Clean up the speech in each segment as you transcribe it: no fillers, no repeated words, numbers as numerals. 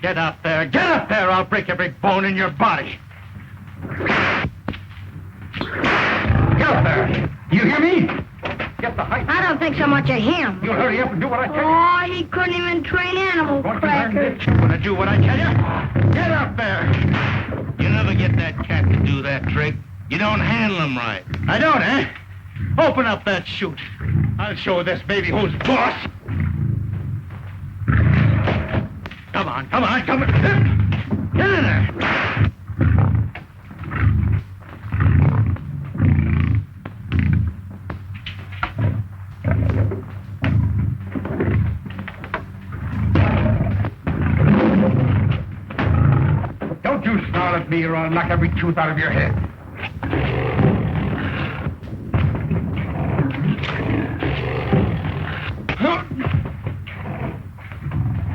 Get up there. Get up there. I'll break every bone in your body. Get up there. You hear me? Get the height. I don't think so much of him. You'll hurry up and do what I tell you. Oh, he couldn't even train animals, Cracker. You want to do what I tell you? Get up there. You never get that cat to do that trick. You don't handle him right. I don't, eh? Open up that chute. I'll show this baby who's boss. Come on, come on, come on. Get in there. Don't you snarl at me or I'll knock every tooth out of your head.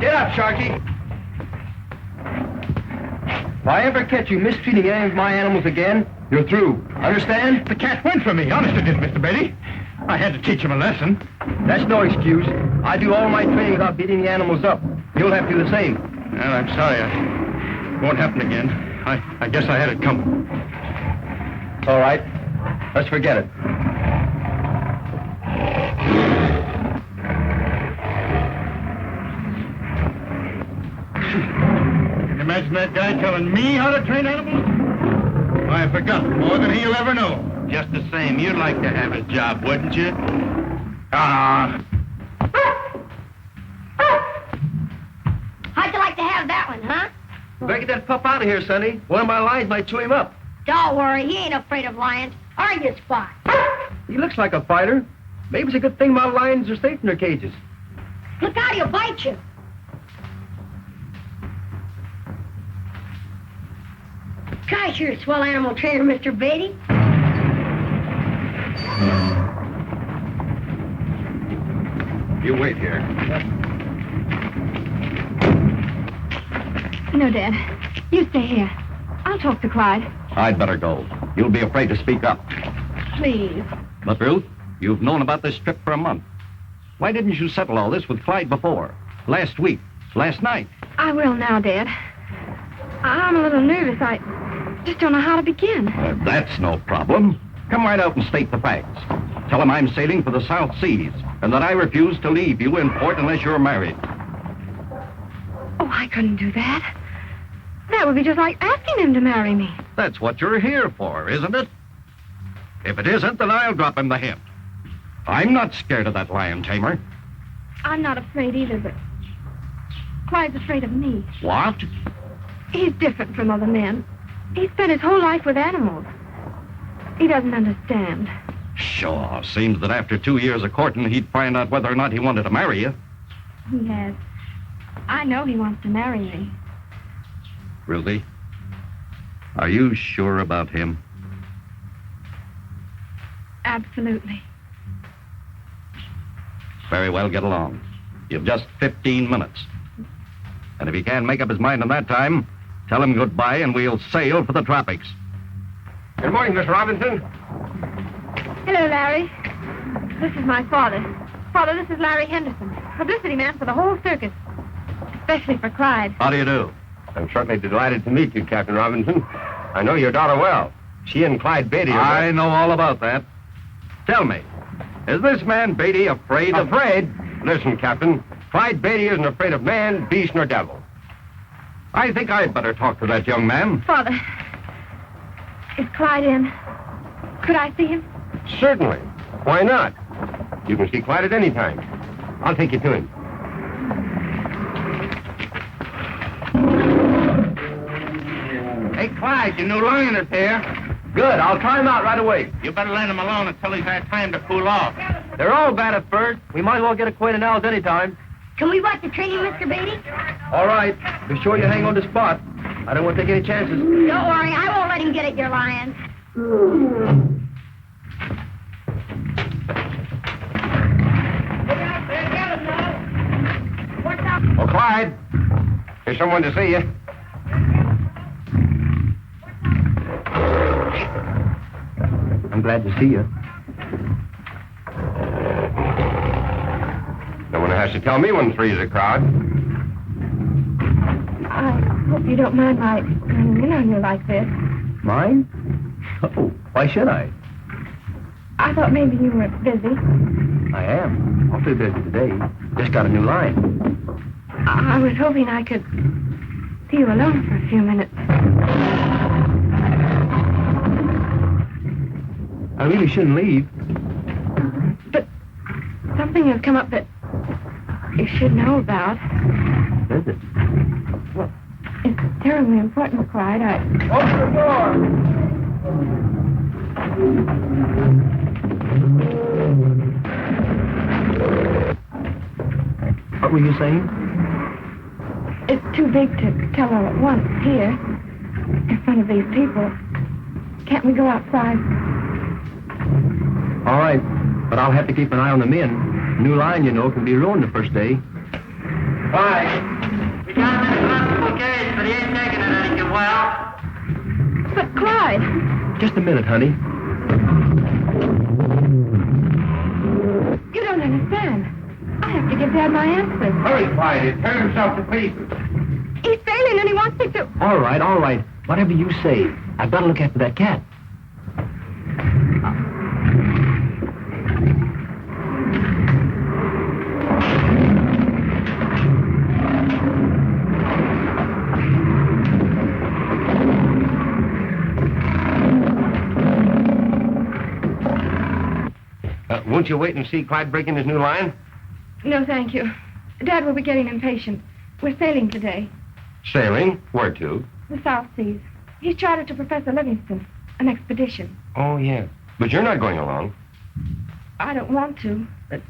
Get up, Sharky. If I ever catch you mistreating any of my animals again, you're through. Understand? The cat went for me. Honest it did, Mr. Beatty. I had to teach him a lesson. That's no excuse. I do all my training without beating the animals up. You'll have to do the same. Well, I'm sorry. It won't happen again. I guess I had it coming. All right. Let's forget it. Imagine that guy telling me how to train animals? I forgot more than he'll ever know. Just the same, you'd like to have his job, wouldn't you? How'd you like to have that one, huh? Better get that pup out of here, Sonny. One of my lions might chew him up. Don't worry, he ain't afraid of lions. Are you, Spot? He looks like a fighter. Maybe it's a good thing my lions are safe in their cages. Look out, he'll bite you. Gosh, you're a swell animal trainer, Mr. Beatty. You wait here. No, Dad. You stay here. I'll talk to Clyde. I'd better go. You'll be afraid to speak up. Please. But, Ruth, you've known about this trip for a month. Why didn't you settle all this with Clyde before? Last week? Last night? I will now, Dad. I'm a little nervous. I just don't know how to begin. That's no problem. Come right out and state the facts. Tell him I'm sailing for the South Seas and that I refuse to leave you in port unless you're married. Oh, I couldn't do that. That would be just like asking him to marry me. That's what you're here for, isn't it? If it isn't, then I'll drop him the hint. I'm not scared of that lion tamer. I'm not afraid either, but Clyde's afraid of me. What? He's different from other men. He spent his whole life with animals. He doesn't understand. Sure. Seems that after 2 years of courting, he'd find out whether or not he wanted to marry you. He has. I know he wants to marry me. Ruthie, are you sure about him? Absolutely. Very well, get along. You've just 15 minutes. And if he can't make up his mind in that time, tell him goodbye and we'll sail for the tropics. Good morning, Miss Robinson. Hello, Larry. This is my father. Father, this is Larry Henderson, publicity man for the whole circus, especially for Clyde. How do you do? I'm certainly delighted to meet you, Captain Robinson. I know your daughter well. She and Clyde Beatty are... I know all about that. Tell me, is this man Beatty afraid of... Afraid? Listen, Captain. Clyde Beatty isn't afraid of man, beast, nor devil. I think I'd better talk to that young man. Father, is Clyde in? Could I see him? Certainly. Why not? You can see Clyde at any time. I'll take you to him. Hey, Clyde, your new lion is here. Good. I'll try him out right away. You better let him alone until he's had time to cool off. They're all bad at first. We might as well get acquainted now as any time. Can we watch the training, Mr. Beatty? All right. Be sure you hang on to Spot. I don't want to take any chances. Don't worry, I won't let him get at your lions. Oh, Clyde. There's someone to see you. I'm glad to see you. No one has to tell me when three's a crowd. I hope you don't mind my running in on you like this. Mine? Oh, why should I? I thought maybe you were busy. I am. Awfully busy today. Just got a new line. I was hoping I could see you alone for a few minutes. I really shouldn't leave. But something has come up that you should know about. Is it? Well, it's terribly important, Clyde. Open the door! What were you saying? It's too big to tell all at once here, in front of these people. Can't we go outside? All right, but I'll have to keep an eye on the men. New line, you know, can be ruined the first day. Bye. We got him in the hospital case, but he ain't taking it any too well. But, Clyde, Just a minute, honey. you don't understand. I have to give Dad my answers. Hurry, Clyde. He'll tear himself to pieces. He's failing and he wants me to... All right, all right. Whatever you say. I've got to look after that cat. Won't you wait and see Clyde break in his new line? No, thank you. Dad will be getting impatient. We're sailing today. Sailing? Where to? The South Seas. He's chartered to Professor Livingston. An expedition. Oh, yeah. But you're not going along. I don't want to, but...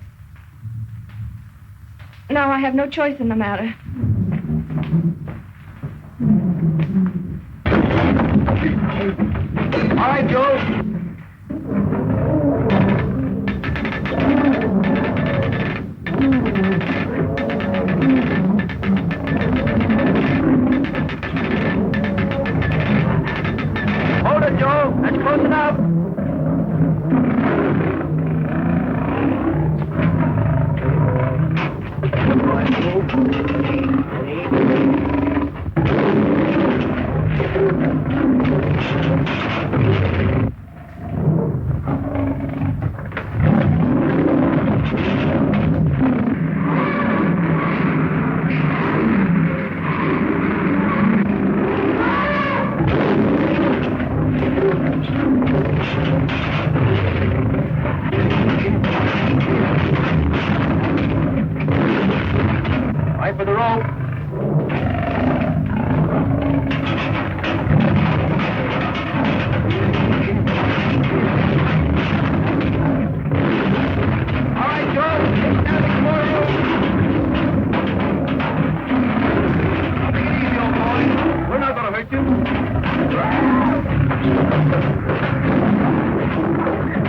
Now I have no choice in the matter. All right, Joe. Hold it, Joe. That's close enough. Right for the rope. All right, Joe. Take down the Kamor rope. Take it easy, old boy. We're not going to hurt you.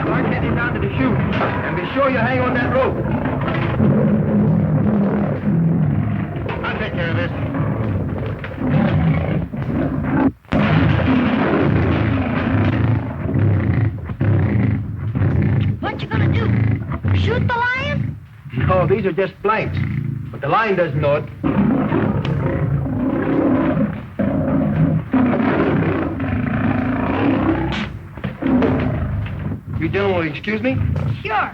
Start getting down to the chute. And be sure you hang on that rope. I'll take care of this. What you gonna do? Shoot the lion? No, these are just blanks. But the line doesn't know it. You gentlemen will excuse me? Sure.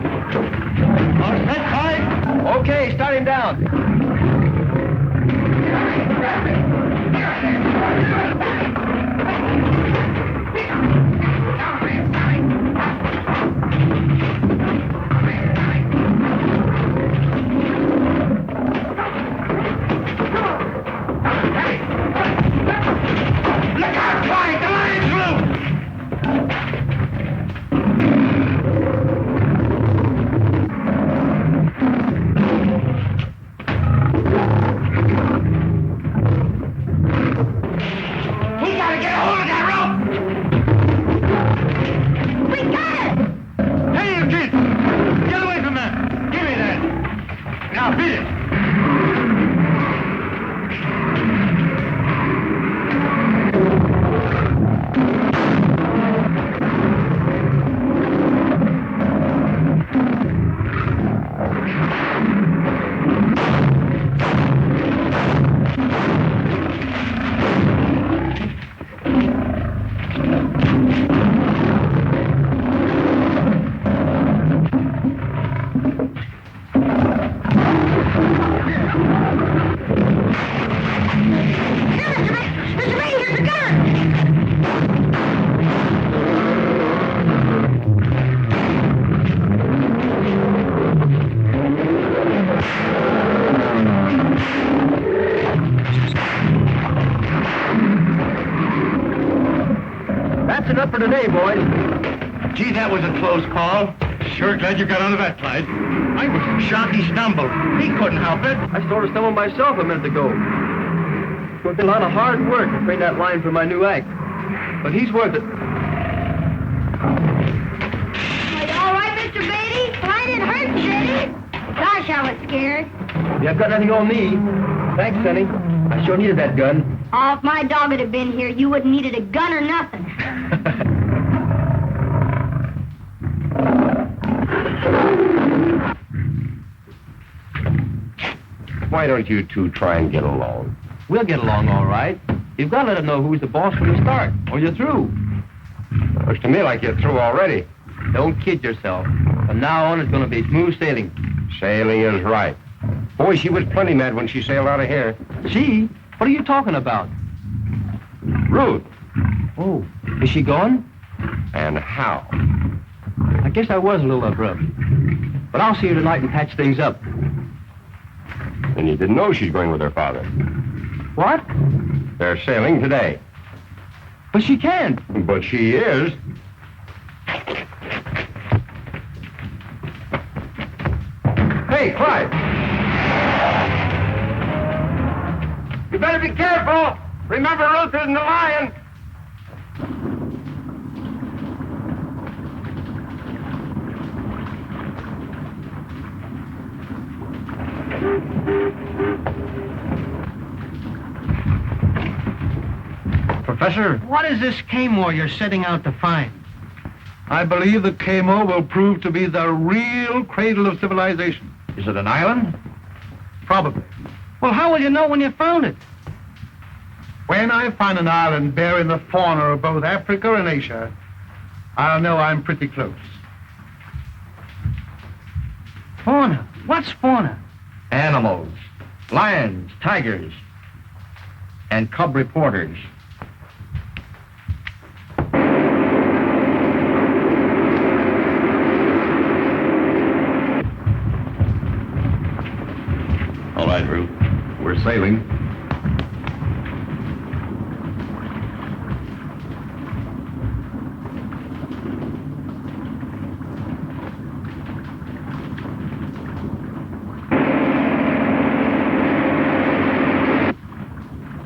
All set, Clyde? Okay, start him down. Look out, Clyde! The lion's loose! for today, boys. Gee, that was a close call. Sure glad you got out of that, Clyde. I was shocked he stumbled. He couldn't help it. I sort of stumbled myself a minute ago. It would have been a lot of hard work to train that line for my new act. But he's worth it. Are you all right, Mr. Beatty? Well, I didn't hurt you, did he? Gosh, I was scared. You haven't got nothing on me. Thanks, Sonny. I sure needed that gun. Oh, if my dog had been here, you wouldn't needed a gun or nothing. Why don't you two try and get along? We'll get along all right. You've got to let him know who's the boss from the start, or you're through. Looks to me like you're through already. Don't kid yourself. From now on, it's going to be smooth sailing. Sailing is right. Boy, she was plenty mad when she sailed out of here. She? What are you talking about? Ruth. Oh, is she gone? And how? I guess I was a little abrupt. But I'll see her tonight and patch things up. And you didn't know she's going with her father. What? They're sailing today. But she can't. But she is. Hey, Clyde! You better be careful! Remember, Ruth isn't a lion! Professor, what is this Kamor you're setting out to find? I believe the Kamor will prove to be the real cradle of civilization. Is it an island? Probably. Well, how will you know when you found it? When I find an island bearing the fauna of both Africa and Asia, I'll know I'm pretty close. Fauna? What's fauna? Animals. Lions, tigers, and cub reporters. All right, Ruth. We're sailing.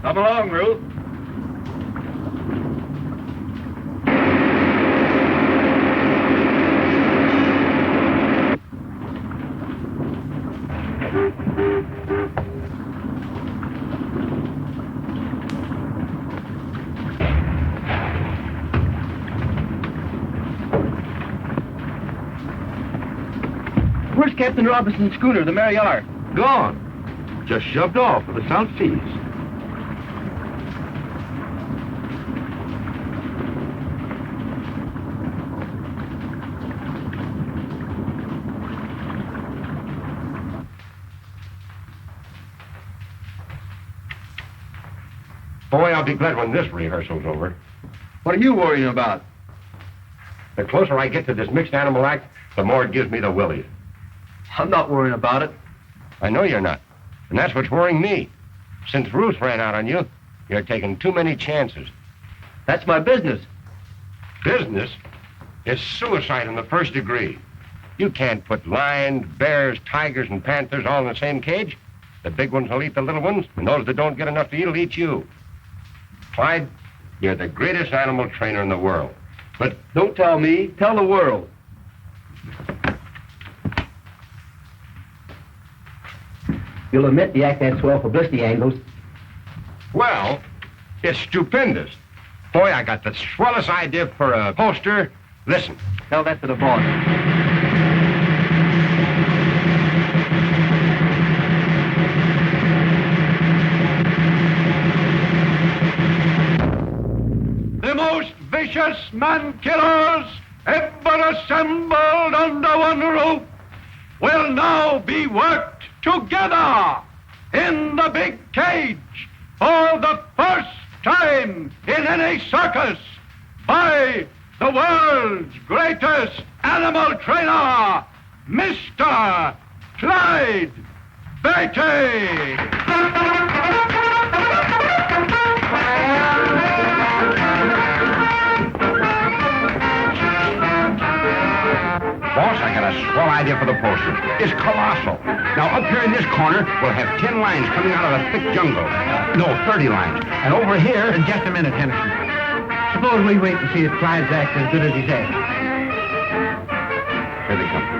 Come along, Ruth. Where's Captain Robinson's schooner, the Mariar? Gone. Just shoved off for the South Seas. Boy, I'll be glad when this rehearsal's over. What are you worrying about? The closer I get to this mixed animal act, the more it gives me the willies. I'm not worrying about it. I know you're not. And that's what's worrying me. Since Ruth ran out on you, you're taking too many chances. That's my business. Business is suicide in the first degree. You can't put lions, bears, tigers, and panthers all in the same cage. The big ones will eat the little ones, and those that don't get enough to eat will eat you. Clyde, you're the greatest animal trainer in the world. But Don't tell me. Tell the world. You'll admit the act had swell publicity angles. well, it's stupendous. Boy, I got the swellest idea for a poster. Listen. Tell that to the boss. The most vicious man-killers ever assembled under one roof will now be worked together in the big cage for the first time in any circus by the world's greatest animal trainer, Mr. Clyde Beatty. swell idea for the poster. It's colossal. Now, up here in this corner, we'll have 10 lines coming out of a thick jungle. No, 30 lines. And over here... Just a minute, Henderson. Suppose we wait and see if Clyde's act as good as he says. Here they come.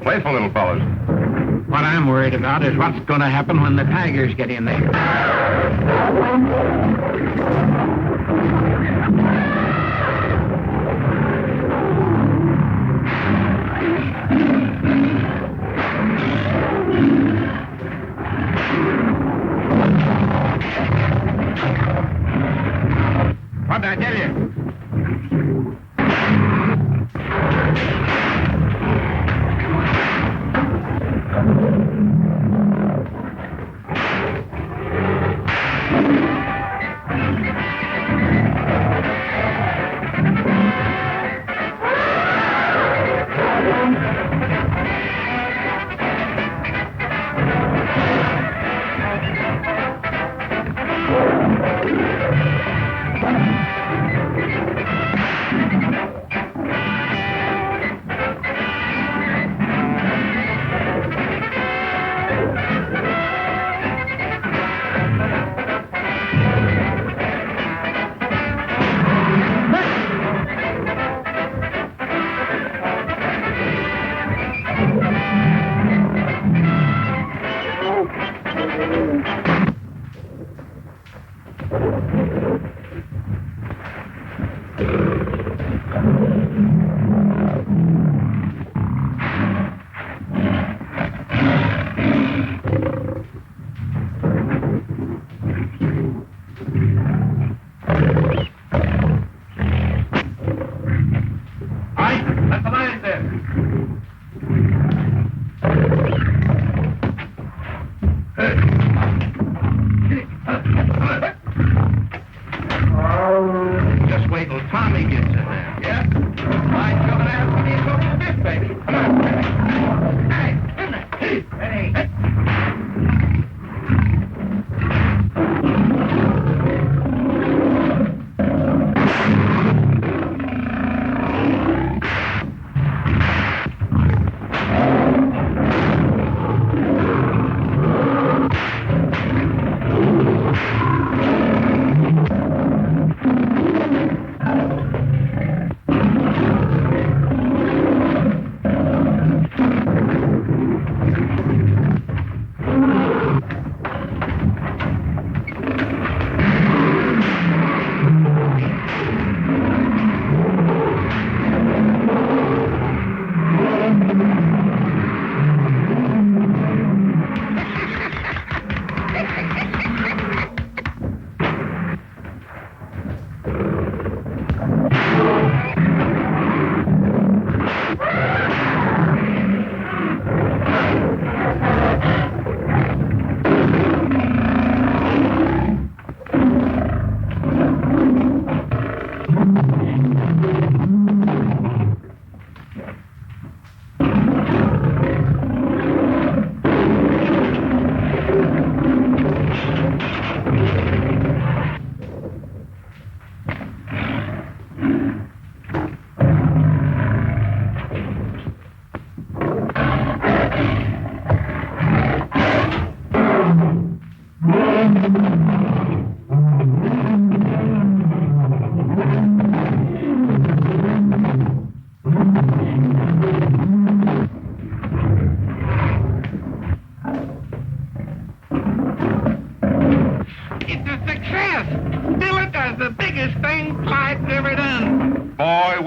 Playful little fellows. What I'm worried about is what's going to happen when the tigers get in there. What'd I tell you?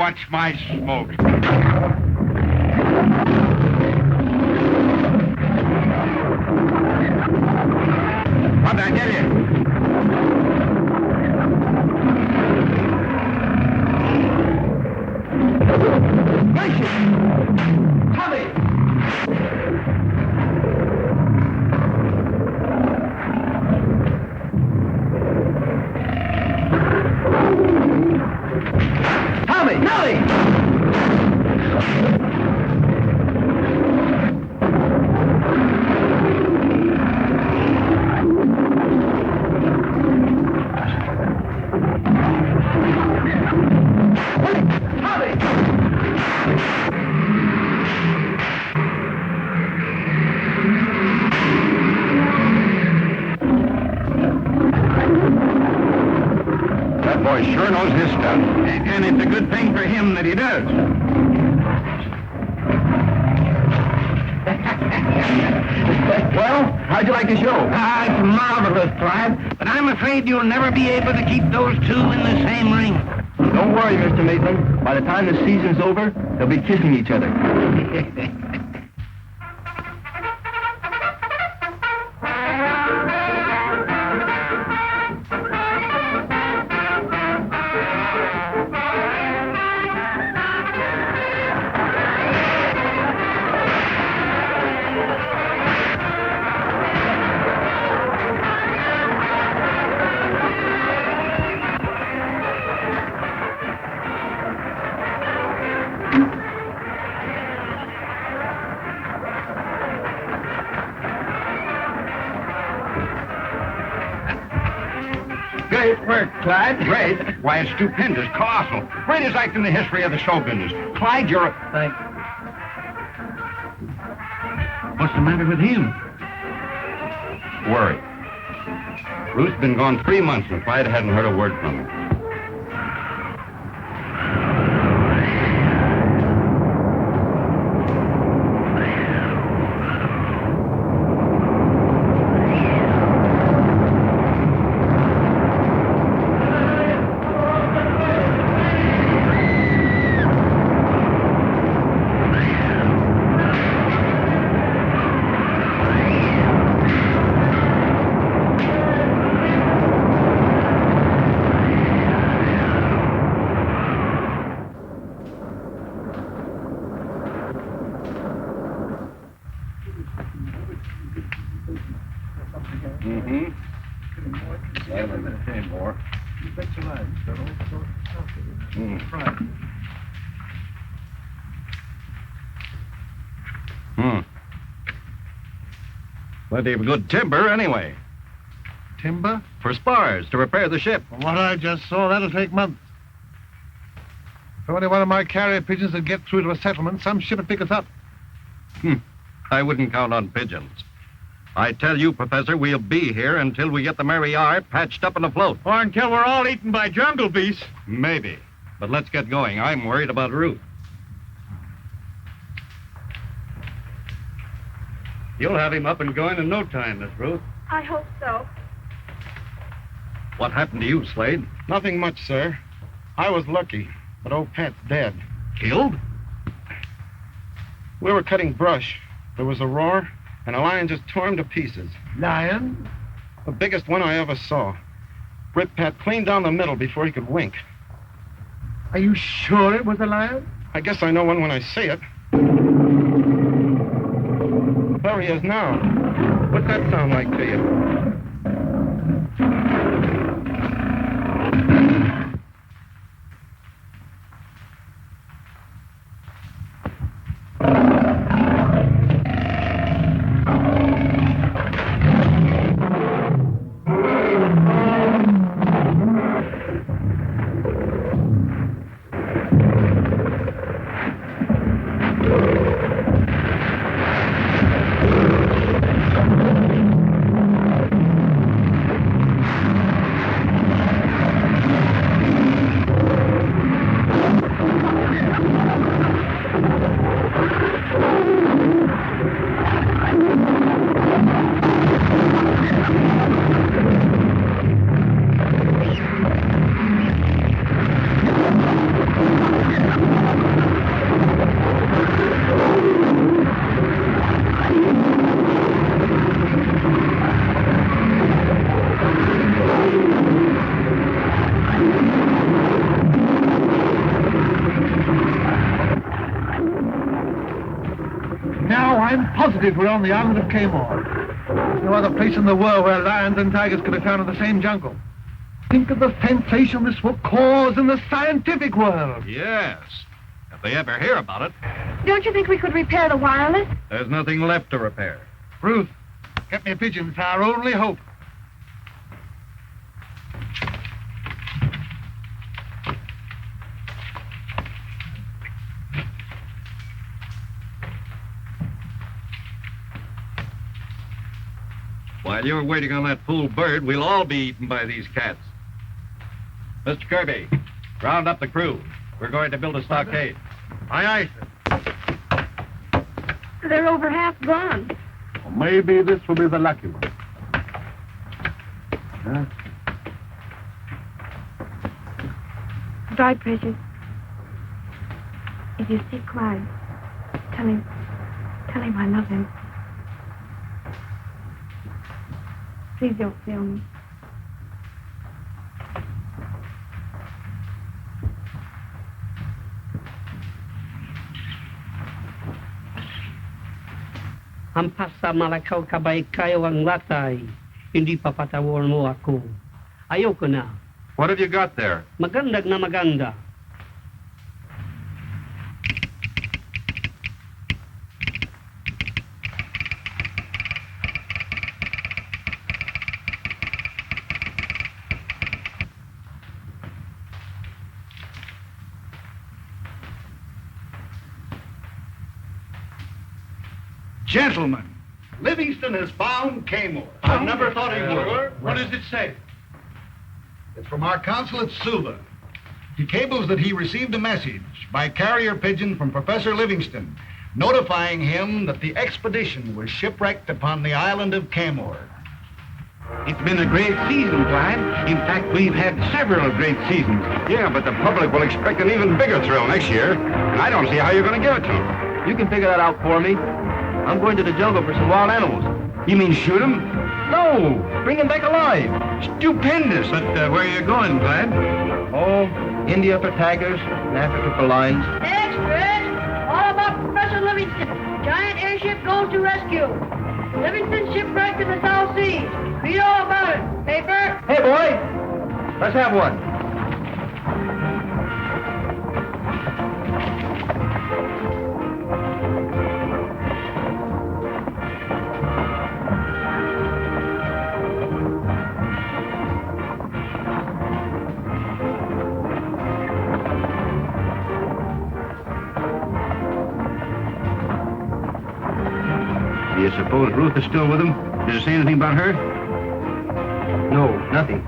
watch my smoke. What did I tell you? Gracious! Tommy! Tommy! Tommy! That boy sure knows his stuff. And it's a good thing for him that he does. Well, how'd you like the show? It's marvelous, Clyde. But I'm afraid you'll never be able to keep those two in the same ring. Don't worry, Mr. Meehan. By the time the season's over, they'll be kissing each other. Great work, Clyde. Great? Why, it's stupendous, colossal. Greatest act in the history of the show business. Clyde, you're a... Thanks. What's the matter with him? Worry. Ruth's been gone 3 months and Clyde hadn't heard a word from her. Plenty of good timber, anyway. Timber? For spars, to repair the ship. From what I just saw, that'll take months. If only one of my carrier pigeons would get through to a settlement, some ship would pick us up. I wouldn't count on pigeons. I tell you, Professor, we'll be here until we get the Mary R. patched up and afloat. Or until we're all eaten by jungle beasts. Maybe. But let's get going. I'm worried about Ruth. You'll have him up and going in no time, Miss Ruth. I hope so. What happened to you, Slade? Nothing much, sir. I was lucky, but old Pat's dead. Killed? We were cutting brush. There was a roar, and a lion just tore him to pieces. Lion? The biggest one I ever saw. Ripped Pat clean down the middle before he could wink. Are you sure it was a lion? I guess I know one when I see it. There he is now. What's that sound like to you? Now I'm positive we're on the island of Kamor. There's no other place in the world where lions and tigers can be found in the same jungle. Think of the sensation this will cause in the scientific world. Yes. If they ever hear about it, Don't you think we could repair the wireless? there's nothing left to repair. Ruth, get me a pigeon. It's our only hope. While you're waiting on that fool bird, we'll all be eaten by these cats. Mr. Kirby, round up the crew. We're going to build a stockade. Aye, aye, sir. They're over half gone. Maybe this will be the lucky one. Huh? Dry, Precious. If you see Clyde, tell him I love him. Please don't fail me. Hampasa malakaw kabay kayo ang latay. Hindi papatawar mo ako. Ayoko na. What have you got there? Magandag na maganda. Gentlemen, Livingston has found Kamor. I never thought he would. What does it say? It's from our consul at Suva. He cables that he received a message by carrier pigeon from Professor Livingston, notifying him that the expedition was shipwrecked upon the island of Kamor. It's been a great season, Clyde. In fact, we've had several great seasons. Yeah, but the public will expect an even bigger thrill next year, and I don't see how you're going to give it to them. You can figure that out for me. I'm going to the jungle for some wild animals. You mean shoot them? No, bring them back alive. Stupendous. But where are you going, Clyde? Oh, India for tigers, and Africa for lions. Extras! All about Professor Livingston. Giant airship goes to rescue. Livingston shipwrecked in the South Seas. Read all about it. Paper? Hey, boy, let's have one. Do you suppose Ruth is still with him? Did it say anything about her? No, nothing.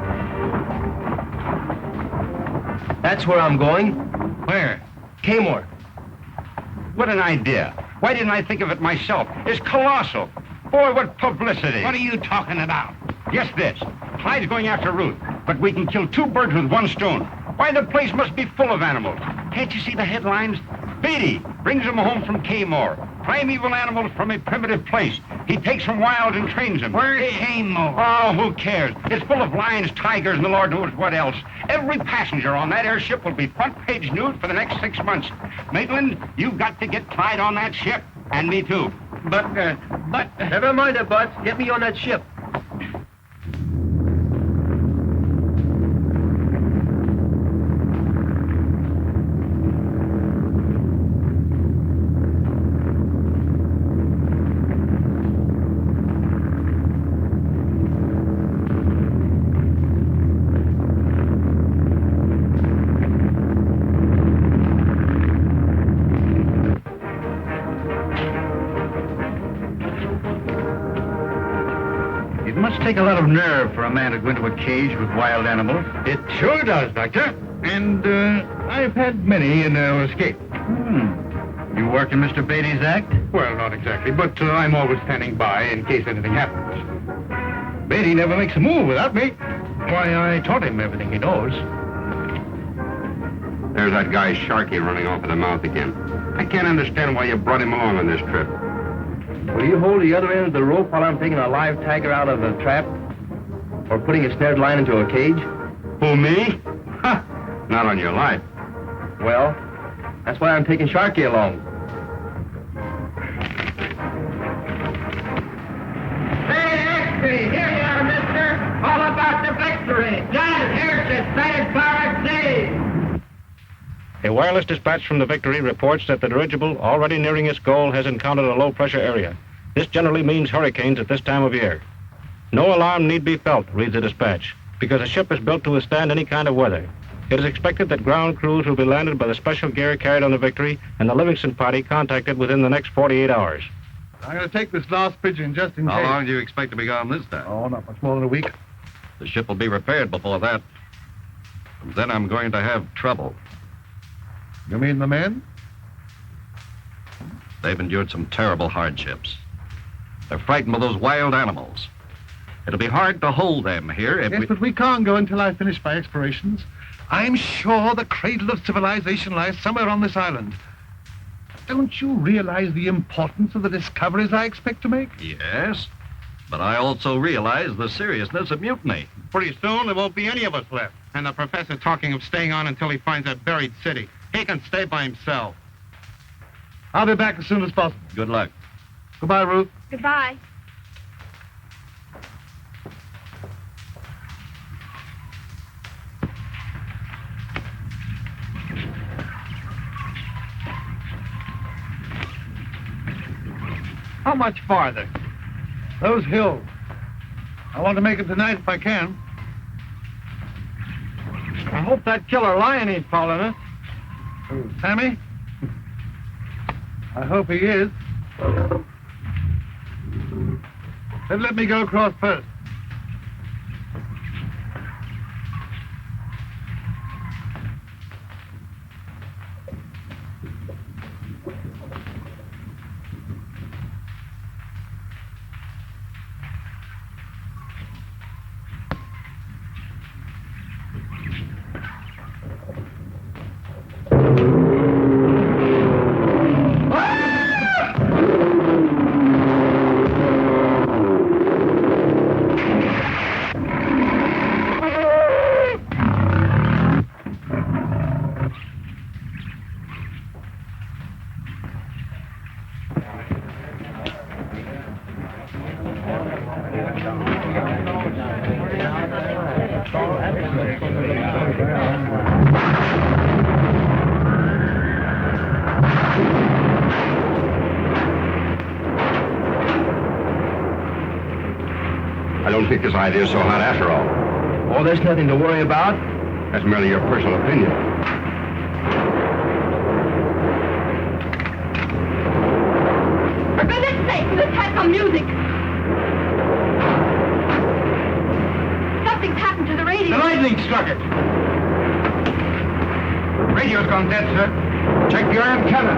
That's where I'm going. Where? Kamor. What an idea. Why didn't I think of it myself? It's colossal. Boy, what publicity. What are you talking about? Yes, this. Clyde's going after Ruth, but we can kill two birds with one stone. Why, the place must be full of animals. Can't you see the headlines? Beatty brings them home from Kamor. Primeval animals from a primitive place. He takes them wild and trains them. Where's Kamor? Oh, who cares? It's full of lions, tigers, and the Lord knows what else. Every passenger on that airship will be front-page news for the next 6 months. Maitland, you've got to get Clyde on that ship. And me, too. But... Never mind it, Butts. Get me on that ship. It must take a lot of nerve for a man to go into a cage with wild animals. It sure does, Doctor. And I've had many in escape. You work in Mr. Beatty's act? Well, not exactly, but I'm always standing by in case anything happens. Beatty never makes a move without me. Why, I taught him everything he knows. There's that guy Sharkey running off at the mouth again. I can't understand why you brought him along on this trip. Will you hold the other end of the rope while I'm taking a live tiger out of a trap? Or putting a snared lion into a cage? Who, me? Ha! Not on your life. Well, that's why I'm taking Sharkey along. victory! Giant airship batted by sea! A wireless dispatch from the Victory reports that the dirigible, already nearing its goal, has encountered a low-pressure area. This generally means hurricanes at this time of year. No alarm need be felt, reads the dispatch, because the ship is built to withstand any kind of weather. It is expected that ground crews will be landed by the special gear carried on the Victory and the Livingston party contacted within the next 48 hours. I'm going to take this last pigeon just in case. How long do you expect to be gone this time? Oh, not much more than a week. The ship will be repaired before that. And then I'm going to have trouble. You mean the men? They've endured some terrible hardships. They're frightened by those wild animals. It'll be hard to hold them here if Yes, but we can't go until I finish my explorations. I'm sure the cradle of civilization lies somewhere on this island. Don't you realize the importance of the discoveries I expect to make? Yes, but I also realize the seriousness of mutiny. Pretty soon there won't be any of us left. And the professor talking of staying on until he finds that buried city. He can stay by himself. I'll be back as soon as possible. Good luck. Goodbye, Ruth. Goodbye. How much farther? Those hills. I want to make it tonight if I can. I hope that killer lion ain't following us. Who, Sammy? I hope he is. Then let me go across first. I don't think this idea is so hot after all. Oh, there's nothing to worry about. That's merely your personal opinion. For goodness sake, let's have some music. Something's happened to the radio. The lightning struck it. Radio's gone dead, sir. Check your antenna.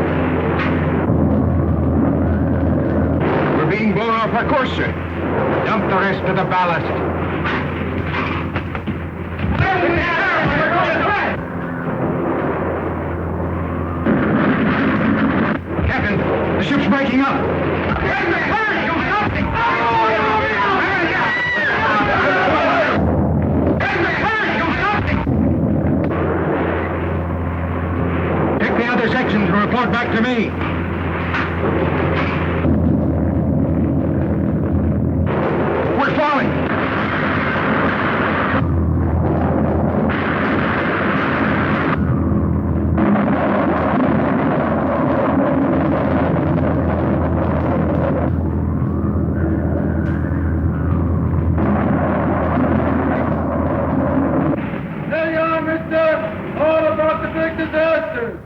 We're being blown off our course, sir. Dump the rest of the ballast. Captain, the ship's breaking up. Hurry, do something! Take the other sections and report back to me. We're falling. There you are, mister. All about the big disaster.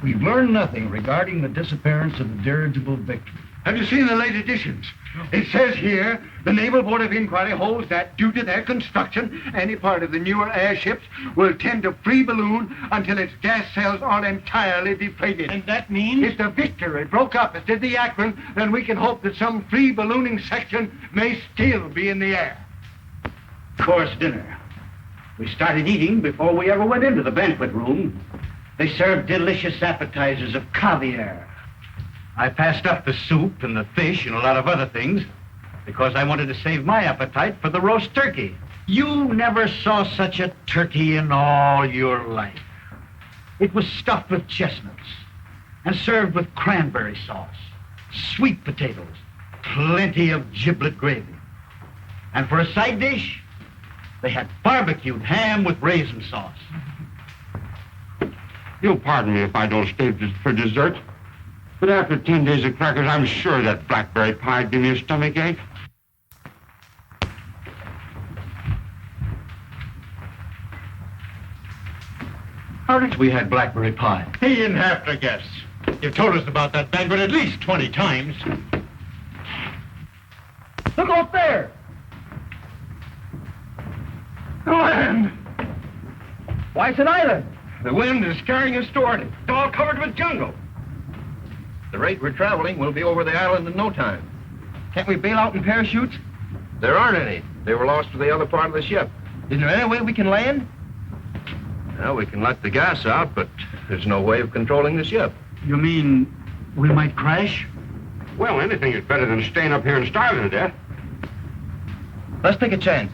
We've learned nothing regarding the disappearance of the dirigible Victory. Have you seen the late editions? It says here, the Naval Board of Inquiry holds that due to their construction, any part of the newer airships will tend to free balloon until its gas cells are entirely depleted. And that means? If the Victory broke up as did the Akron, then we can hope that some free ballooning section may still be in the air. Course dinner. We started eating before we ever went into the banquet room. They served delicious appetizers of caviar. I passed up the soup and the fish and a lot of other things because I wanted to save my appetite for the roast turkey. You never saw such a turkey in all your life. It was stuffed with chestnuts and served with cranberry sauce, sweet potatoes, plenty of giblet gravy. And for a side dish, They had barbecued ham with raisin sauce. You'll pardon me if I don't stay for dessert, but after 10 days of crackers, I'm sure that blackberry pie'd give me a stomach ache. How did we had blackberry pie? He didn't have to guess. You've told us about that banquet at least 20 times. Look up there! The land! Why, it's an island. The wind is carrying us toward it. It's all covered with jungle. The rate we're traveling, we'll be over the island in no time. Can't we bail out in parachutes? There aren't any. They were lost to the other part of the ship. Is there any way we can land? Well, we can let the gas out, but there's no way of controlling the ship. You mean we might crash? Well, anything is better than staying up here and starving to death. Let's take a chance.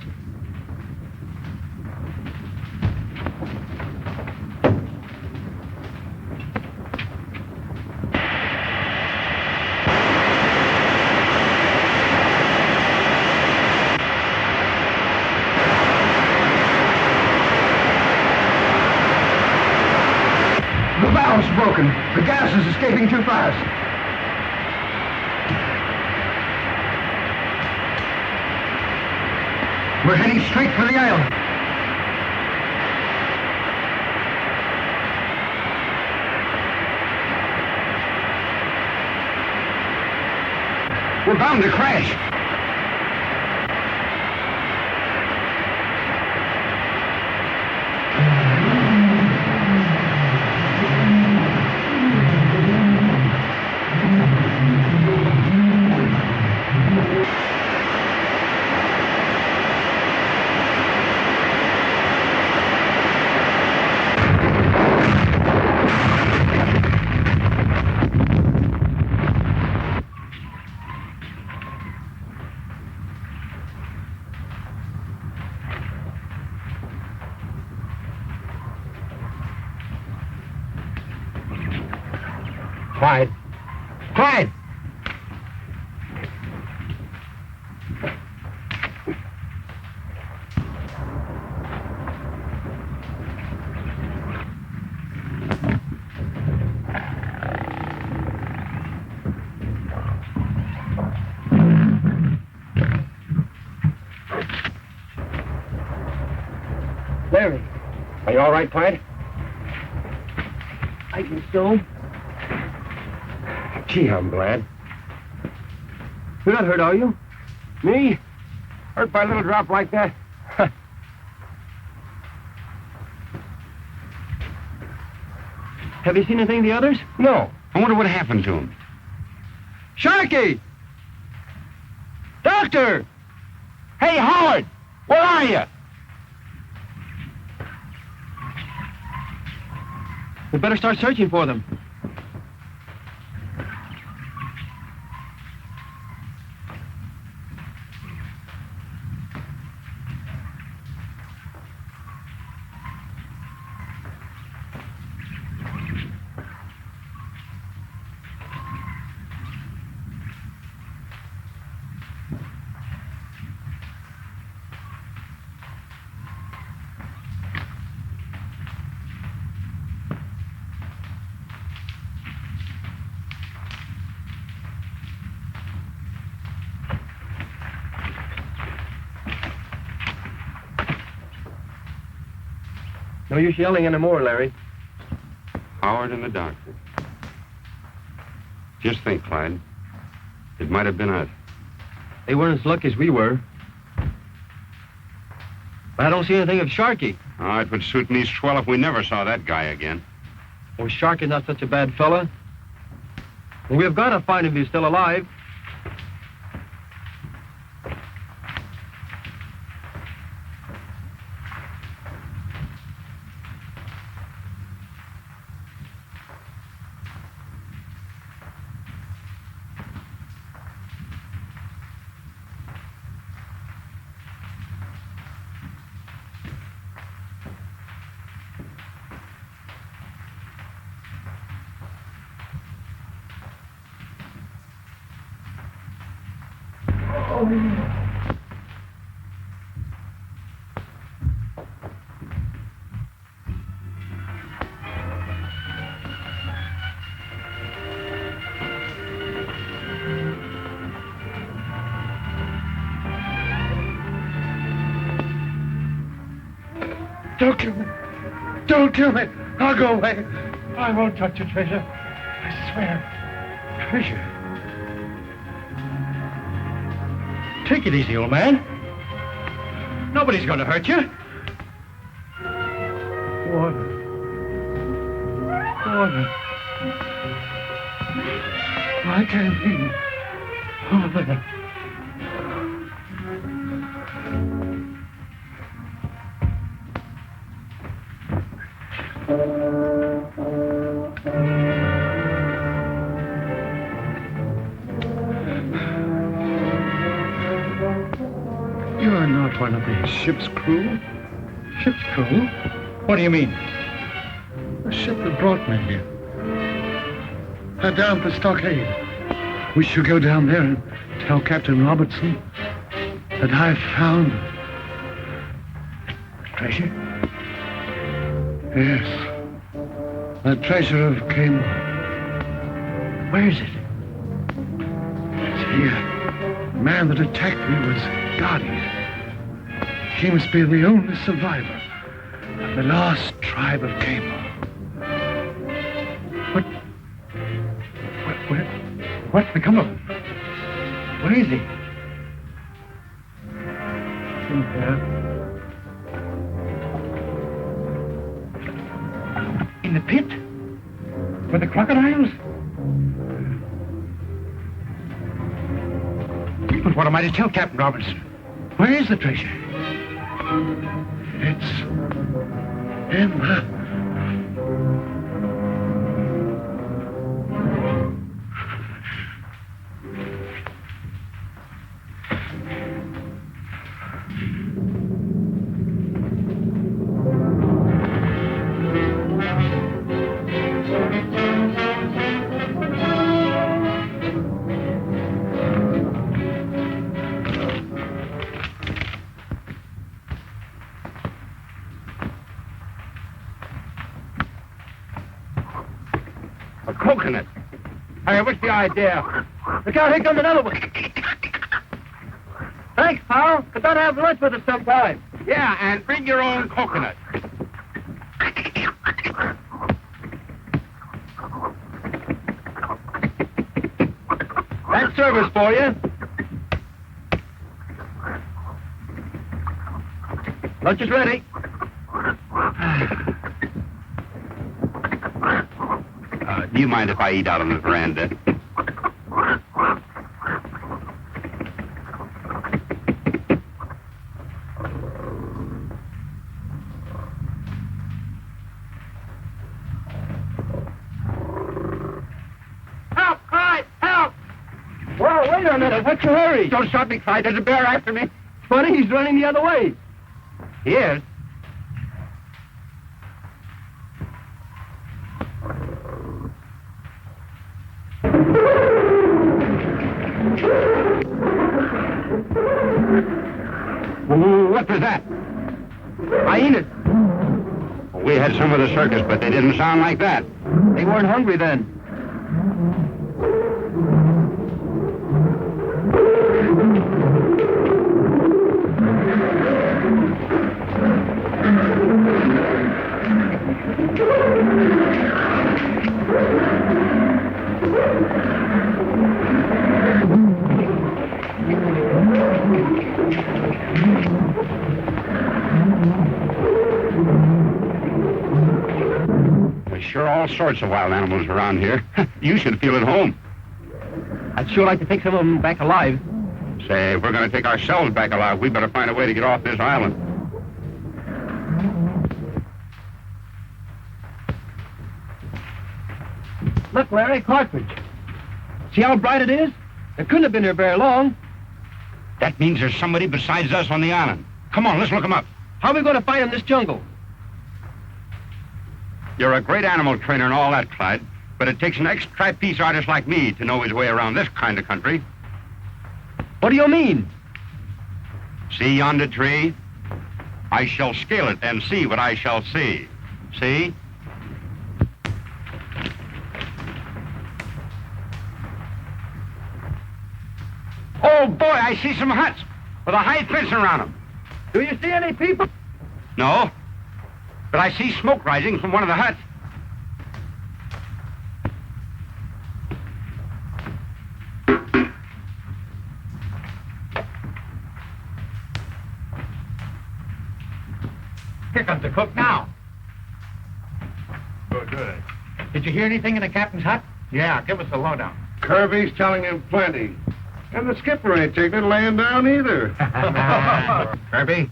The valve's broken. The gas is escaping too fast. We're heading straight for the island. We're bound to crash. Clyde. Clyde! Larry. Are you all right, Clyde? I think so. Gee, I'm glad. You're not hurt, are you? Me? Hurt by a little drop like that? Have you seen anything of the others? No. I wonder what happened to him. Sharky! Doctor! Hey, Howard! Where are you? We better start searching for them. No use yelling anymore, Larry. Howard and the doctor. Just think, Clyde. It might have been us. They weren't as lucky as we were. But I don't see anything of Sharky. Oh, it would suit me swell if we never saw that guy again. Oh, Sharky's not such a bad fella. Well, we've got to find him if he's still alive. Don't kill me. Don't kill me. I'll go away. I won't touch your treasure. I swear. Treasure? Take it easy, old man. Nobody's going to hurt you. Water. Water. I can't see. Over there. You're not one of the ship's crew? Ship's crew? What do you mean? The ship that brought me here. They're down at the stockade. We should go down there and tell Captain Robertson that I've found Treasure? Yes. The treasure of Kamor. Where is it? It's here. The man that attacked me was Gabby. He must be the only survivor of the last tribe of Kamor. What's become of him? Where is he? In there. In the pit? With the crocodiles? But what am I to tell Captain Robertson? Where is the treasure? It's in the... Coconut. Hey, what's the idea? Look out, here comes another one. Thanks, pal. But don't have lunch with us sometime. Yeah, and bring your own coconut. That's service for you. Lunch is ready. Do you mind if I eat out on the veranda? Help, Clyde! Help! Whoa, wait a minute. What's your hurry? Don't stop me, Clyde. There's a bear after me. Funny, he's running the other way. He is? What was that? Hyenas. We had some of the circus, but they didn't sound like that. They weren't hungry then. There's sure all sorts of wild animals around here. You should feel at home. I'd sure like to take some of them back alive. Say, if we're going to take ourselves back alive, we better find a way to get off this island. Look, Larry, cartridge. See how bright it is? It couldn't have been here very long. That means there's somebody besides us on the island. Come on, let's look him up. How are we going to find in this jungle? You're a great animal trainer and all that, Clyde, but it takes an ex-trapeze artist like me to know his way around this kind of country. What do you mean? See yonder tree? I shall scale it and see what I shall see. See? Oh, boy, I see some huts with a high fence around them. Do you see any people? No, but I see smoke rising from one of the huts. Here comes the cook now. Good. Did you hear anything in the captain's hut? Yeah, give us the lowdown. Kirby's telling him plenty. And the skipper ain't taking it laying down either. Kirby,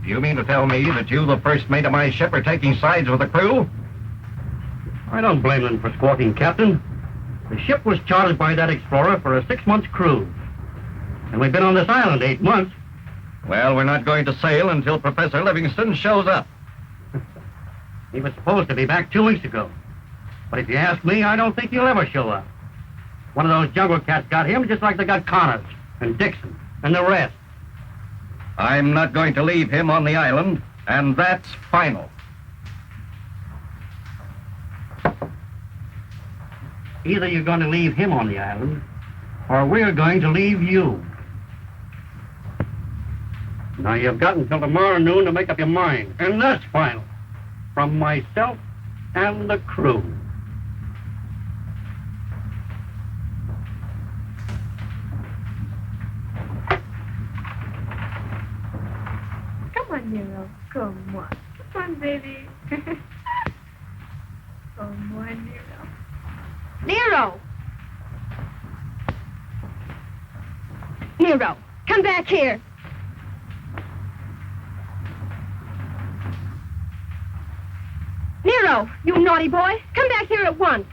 do you mean to tell me that you, the first mate of my ship, are taking sides with the crew? I don't blame them for squawking, Captain. The ship was chartered by that explorer for a 6-month cruise. And we've been on this island 8 months. Well, we're not going to sail until Professor Livingston shows up. He was supposed to be back 2 weeks ago. But if you ask me, I don't think he'll ever show up. One of those jungle cats got him just like they got Connors and Dixon and the rest. I'm not going to leave him on the island, and that's final. Either you're going to leave him on the island, or we're going to leave you. Now, you've got until tomorrow noon to make up your mind, and that's final. From myself and the crew. Come on, Nero. Come on. Come on, baby. Come on, Nero. Nero! Nero, come back here. Nero, you naughty boy. Come back here at once.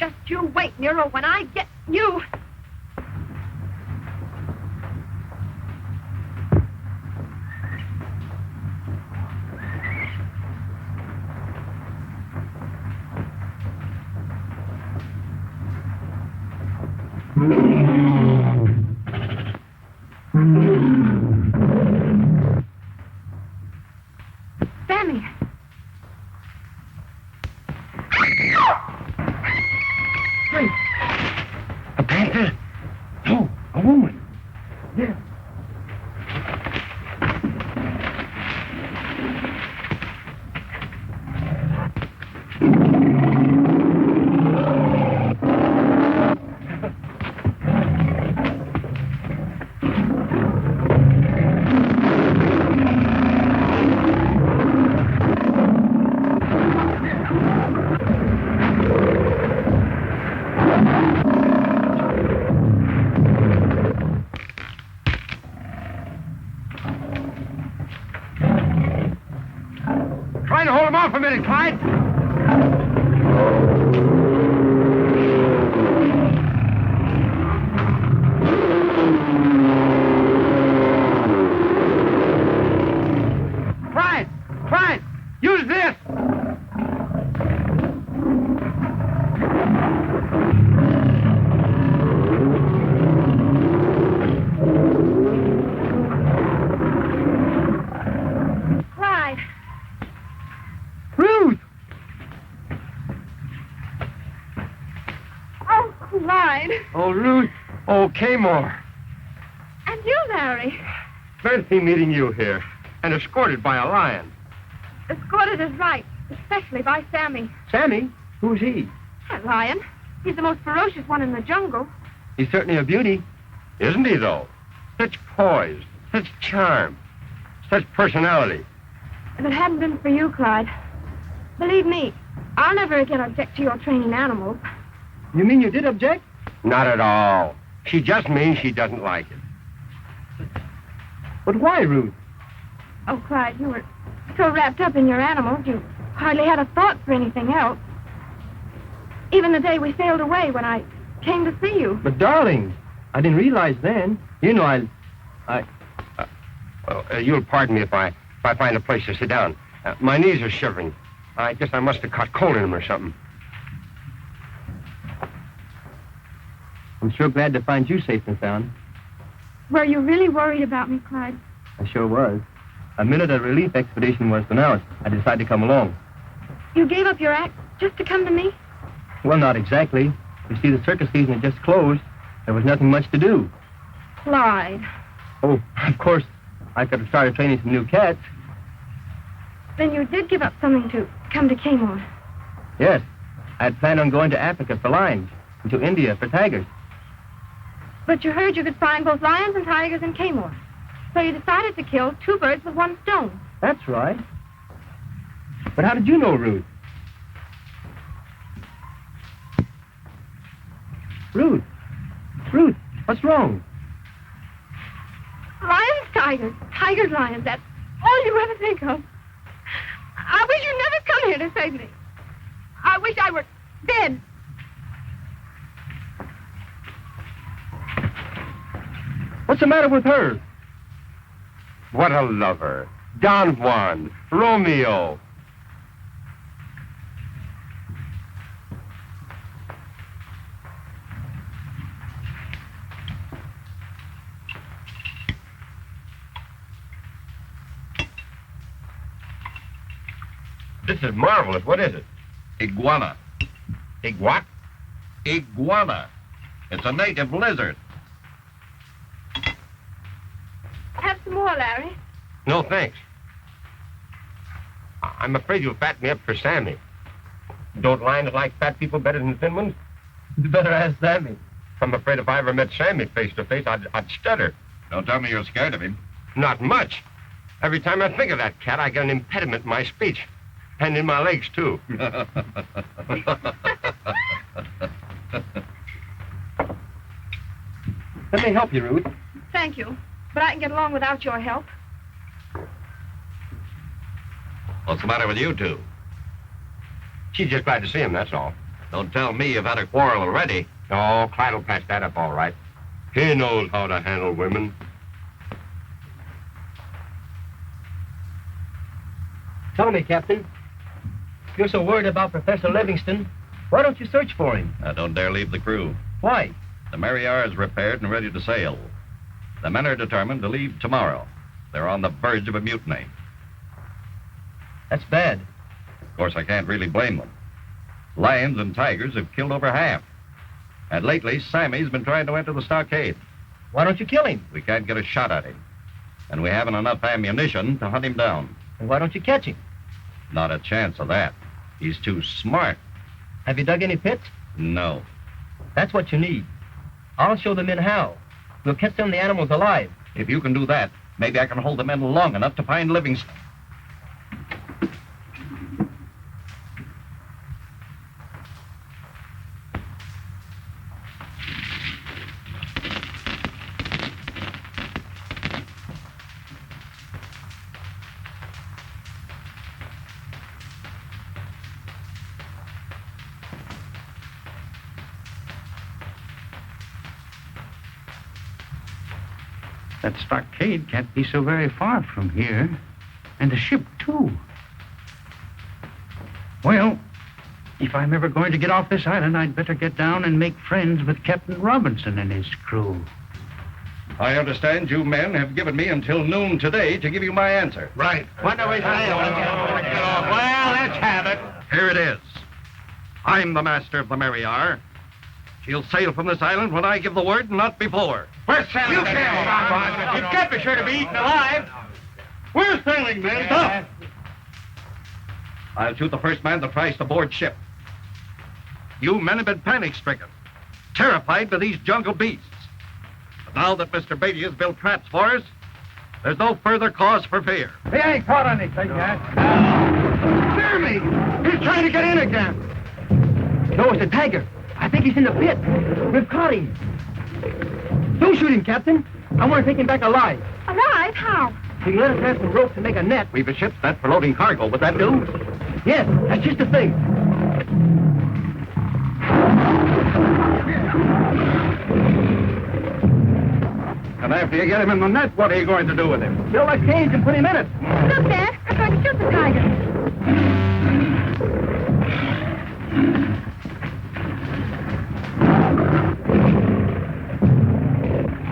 Just you wait, Nero, when I get you. Sammy. Wait. A panther? No, a woman. Yeah. Trying to hold him off a minute, Clyde. Clyde, use this. Clyde. Ruth! Oh, Clyde. Oh, Ruth. Oh, Kamor. And you, Larry. Fancy meeting you here, and escorted by a lion. Escorted is right, especially by Sammy. Sammy? Who's he? That lion. He's the most ferocious one in the jungle. He's certainly a beauty. Isn't he, though? Such poise, such charm, such personality. If it hadn't been for you, Clyde, believe me, I'll never again object to your training animals. You mean you did object? Not at all. She just means she doesn't like it. But why, Ruth? Oh, Clyde, you were so wrapped up in your animals, you hardly had a thought for anything else. Even the day we sailed away when I came to see you. But, darling, I didn't realize then. You know, You'll pardon me if I find a place to sit down. My knees are shivering. I guess I must have caught cold in them or something. I'm sure glad to find you safe and sound. Were you really worried about me, Clyde? I sure was. The minute a relief expedition was announced, I decided to come along. You gave up your act just to come to me? Well, not exactly. You see, the circus season had just closed. There was nothing much to do. Clyde. Oh, of course, I could have started training some new cats. Then you did give up something to come to Kamor. Yes, I had planned on going to Africa for lions and to India for tigers. But you heard you could find both lions and tigers in Kamor. So you decided to kill 2 birds with 1 stone. That's right. But how did you know, Ruth? Ruth, what's wrong? Lions, tigers. Tigers, lions. That's all you ever think of. I wish you'd never come here to save me. I wish I were dead. What's the matter with her? What a lover. Don Juan, Romeo. This is marvelous. What is it? Iguana. What? Iguana. It's a native lizard. Have some more, Larry. No, thanks. I'm afraid you'll fatten me up for Sammy. Don't lions like fat people better than thin ones? You better ask Sammy. I'm afraid if I ever met Sammy face to face, I'd stutter. Don't tell me you're scared of him. Not much. Every time I think of that cat, I get an impediment in my speech. And in my legs, too. Let me help you, Ruth. Thank you. But I can get along without your help. What's the matter with you two? She's just glad to see him, that's all. Don't tell me you've had a quarrel already. Oh, Clyde will patch that up all right. He knows how to handle women. Tell me, Captain. If you're so worried about Professor Livingston, why don't you search for him? Now, don't dare leave the crew. Why? The Mariar is repaired and ready to sail. The men are determined to leave tomorrow. They're on the verge of a mutiny. That's bad. Of course, I can't really blame them. Lions and tigers have killed over half. And lately, Sammy's been trying to enter the stockade. Why don't you kill him? We can't get a shot at him. And we haven't enough ammunition to hunt him down. And why don't you catch him? Not a chance of that. He's too smart. Have you dug any pits? No. That's what you need. I'll show the men how. We'll catch some of the animals alive. If you can do that, maybe I can hold the men long enough to find Livingston. That stockade can't be so very far from here. And the ship, too. Well, if I'm ever going to get off this island, I'd better get down and make friends with Captain Robinson and his crew. I understand you men have given me until noon today to give you my answer. Right. When do we sail? Well, let's have it. Here it is. I'm the master of the Mariar. She'll sail from this island when I give the word, not before. We're sailing. You can't stop us. You can't be sure to be eaten alive. We're sailing, men. Stop. I'll shoot the first man that tries to board ship. You men have been panic-stricken, terrified by these jungle beasts. But now that Mr. Beatty has built traps for us, there's no further cause for fear. He ain't caught anything yet. Jeremy! He's trying to get in again. No, it's a tiger. I think he's in the pit. We've caught him. Don't shoot him, Captain. I want to take him back alive. Alive? How? You can let us have some ropes to make a net. We've a ship set for loading cargo. Would that do? Yes, that's just the thing. And after you get him in the net, what are you going to do with him? Fill that cage and put him in it. Look, Dad. I'm going to shoot the tiger.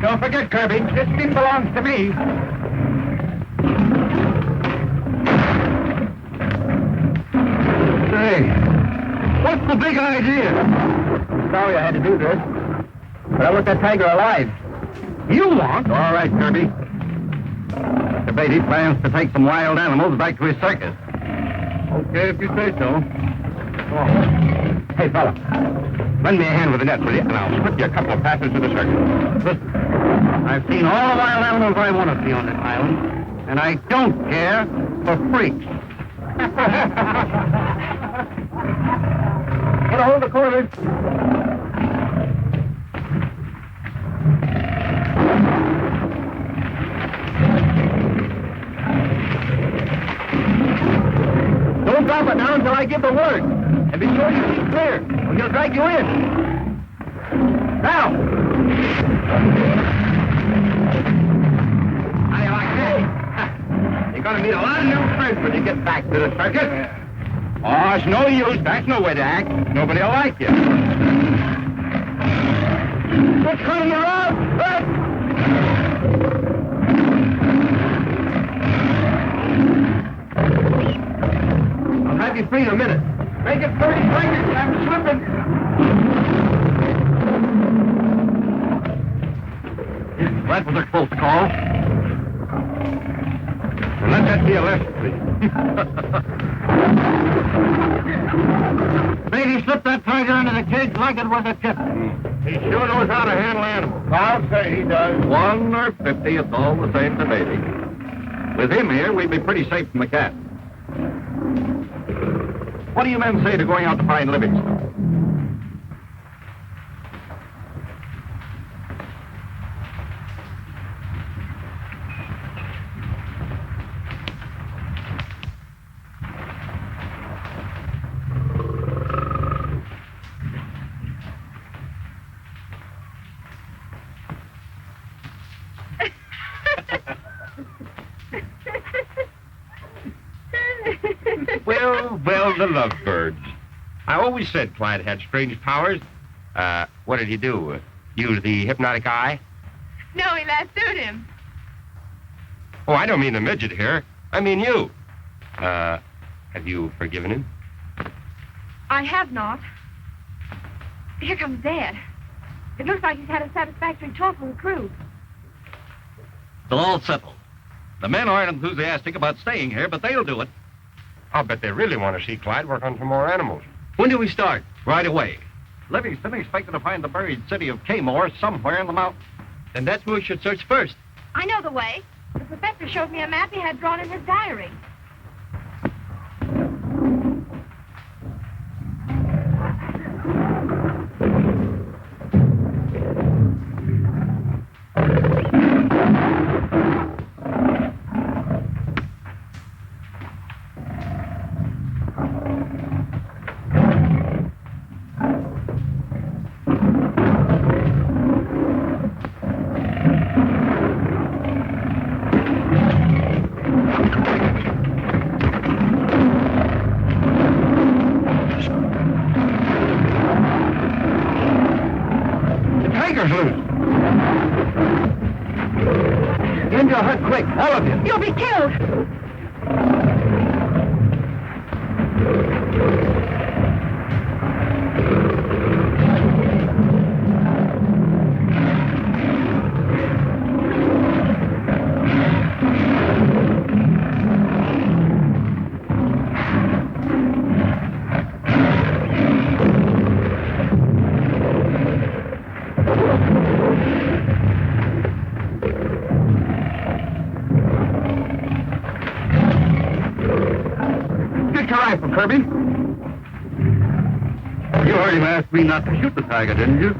Don't forget, Kirby, this thing belongs to me. Say, what's the big idea? sorry I had to do this, but I want that tiger alive. You want? All right, Kirby. Mr. Beatty plans to take some wild animals back to his circus. Okay, if you say so. Oh. Hey, fella, lend me a hand with the net, will you? And I'll slip you a couple of passes to the circus. Listen, I've seen all the wild animals I want to see on this island, and I don't care for freaks. Get a hold of the quarters. Don't drop it now until I give the word. And be sure you keep clear, or he'll drag you in. Now! How do you like that? You're going to meet a lot of new friends when you get back to the circus. Oh, it's no use. That's no way to act. Nobody will like you. What's coming around? I'll have you free in a minute. Make it 30 seconds. I'm slipping. That was a close call. And let that be a lesson, please. Beatty slipped that tiger into the cage like it was a tip. He sure knows how to handle animals. I'll say he does. 1 or 50, it's all the same to Beatty. With him here, we'd be pretty safe from the cat. What do you men say to going out to find Livingston? Well, the lovebirds. I always said Clyde had strange powers. What did he do? Use the hypnotic eye? No, he lassoed him. Oh, I don't mean the midget here. I mean you. Have you forgiven him? I have not. Here comes Dad. It looks like he's had a satisfactory talk with the crew. It's all settled. The men aren't enthusiastic about staying here, but they'll do it. I'll bet they really want to see Clyde work on some more animals. When do we start? Right away. Livingston expected to find the buried city of Kamor somewhere in the mountains. Then that's where we should search first. I know the way. The professor showed me a map he had drawn in his diary. Get into a hut quick, all of you. You'll be killed. Kirby? You heard him ask me not to shoot the tiger, didn't you?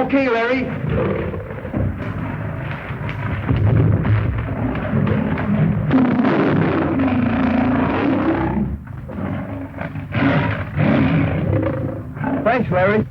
Okay, Larry. Thanks, Larry.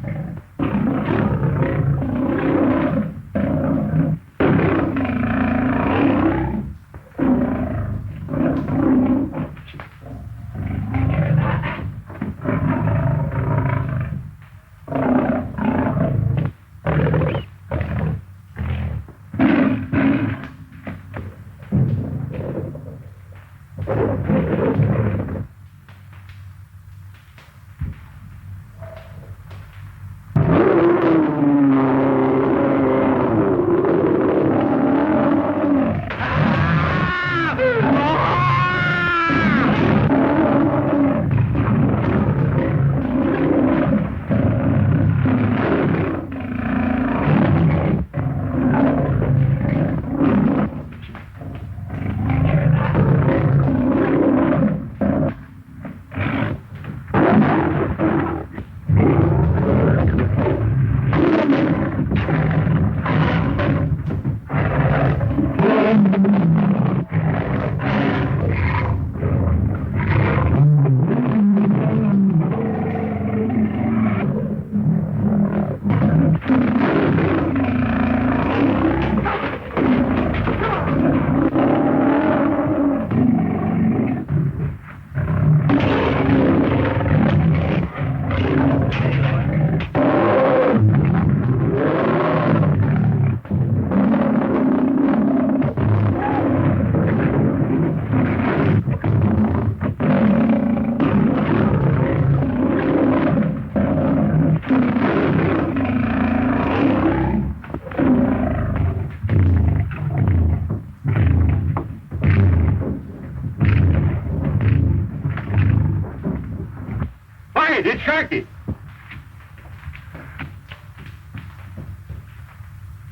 It's Sharky.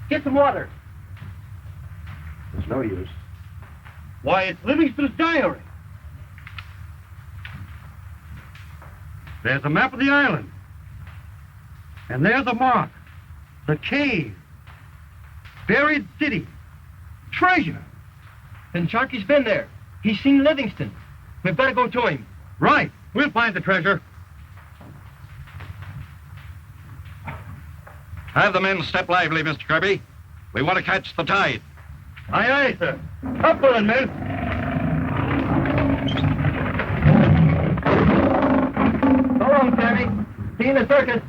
Get some water. It's no use. Why, it's Livingston's diary. There's a map of the island. And there's a mark. The cave. Buried city. Treasure. Then Sharky's been there. He's seen Livingston. We've got to go to him. Right. We'll find the treasure. Have the men step lively, Mr. Kirby. We want to catch the tide. Aye, aye, sir. Up with it, men. So long, Sammy. See you in the circus.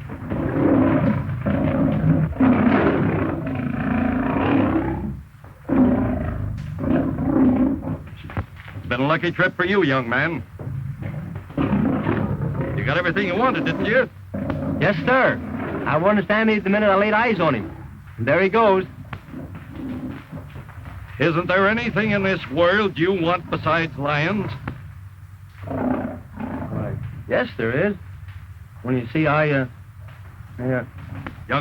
It's been a lucky trip for you, young man. You got everything you wanted, didn't you? Yes, sir. I warned Sammy the minute I laid eyes on him. And there he goes. Isn't there anything in this world you want besides lions? Why, yes, there is. When you see, Young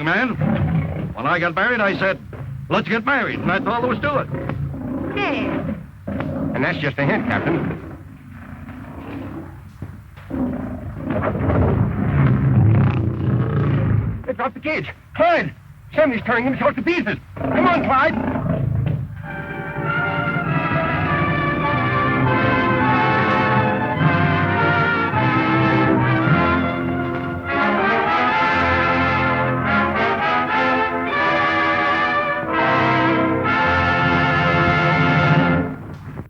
man, when I got married, I said, let's get married, and that's all there was to it. Dad. And that's just a hint, Captain. They dropped the cage. Clyde! Sammy's tearing himself to pieces. Come on, Clyde!